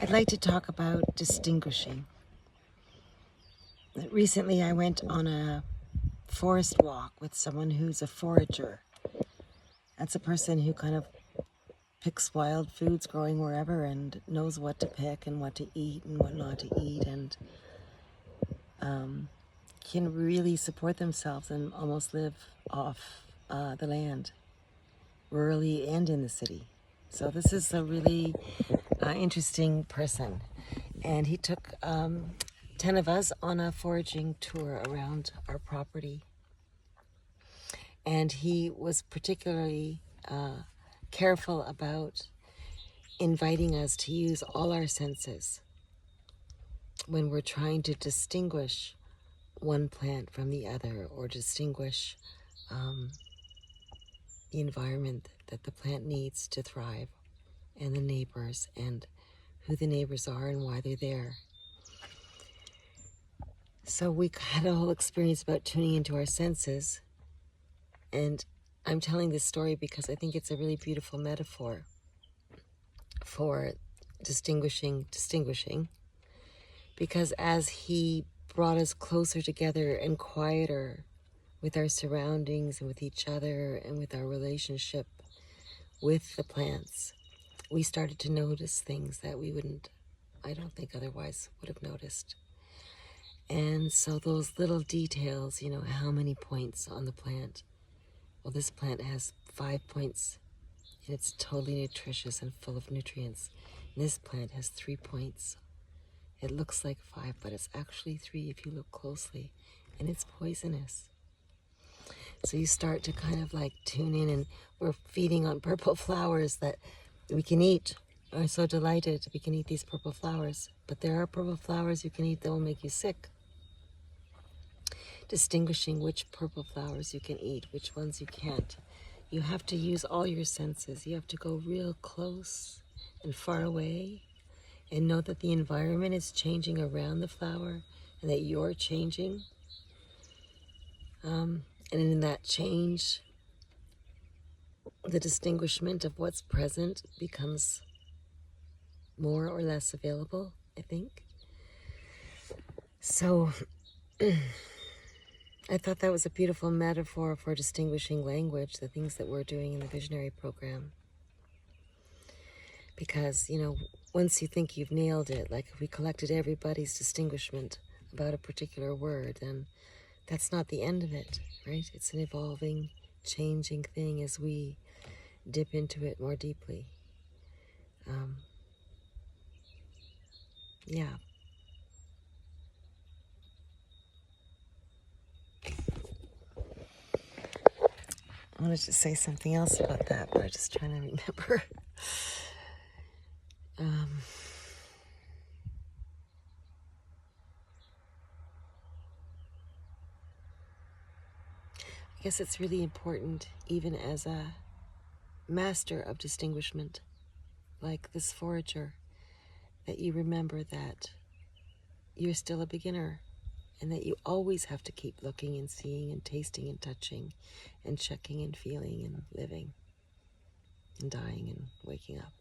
I'd like to talk about distinguishing. Recently, I went on a forest walk with someone who's a forager. That's a person who kind of picks wild foods growing wherever and knows what to pick and what to eat and what not to eat, and can really support themselves and almost live off the land, rurally and in the city. So this is a really interesting person. And he took 10 of us on a foraging tour around our property. And he was particularly careful about inviting us to use all our senses when we're trying to distinguish one plant from the other, or distinguish the environment that the plant needs to thrive, and the neighbors, and who the neighbors are and why they're there. So we had a whole experience about tuning into our senses, and I'm telling this story because I think it's a really beautiful metaphor for distinguishing, because as he brought us closer together and quieter with our surroundings and with each other and with our relationship with the plants, we started to notice things that we wouldn't, I don't think otherwise would have noticed. And so those little details, how many points on the plant? Well, this plant has 5 points, and it's totally nutritious and full of nutrients. And this plant has 3 points. It looks like 5, but it's actually 3 if you look closely, and it's poisonous. So you start to kind of like tune in, and we're feeding on purple flowers that we can eat. I'm so delighted we can eat these purple flowers, but there are purple flowers you can eat that will make you sick. Distinguishing which purple flowers you can eat, which ones you can't. You have to use all your senses. You have to go real close and far away and know that the environment is changing around the flower and that you're changing. And in that change, the distinguishment of what's present becomes more or less available, I think. So I thought that was a beautiful metaphor for distinguishing language, the things that we're doing in the visionary program. Because, once you think you've nailed it, like if we collected everybody's distinguishment about a particular word, then that's not the end of it, right? It's an evolving, changing thing as we dip into it more deeply. Yeah. I wanted to say something else about that, but I'm just trying to remember. I guess it's really important, even as a master of distinguishment, like this forager, that you remember that you're still a beginner, and that you always have to keep looking and seeing and tasting and touching and checking and feeling and living and dying and waking up.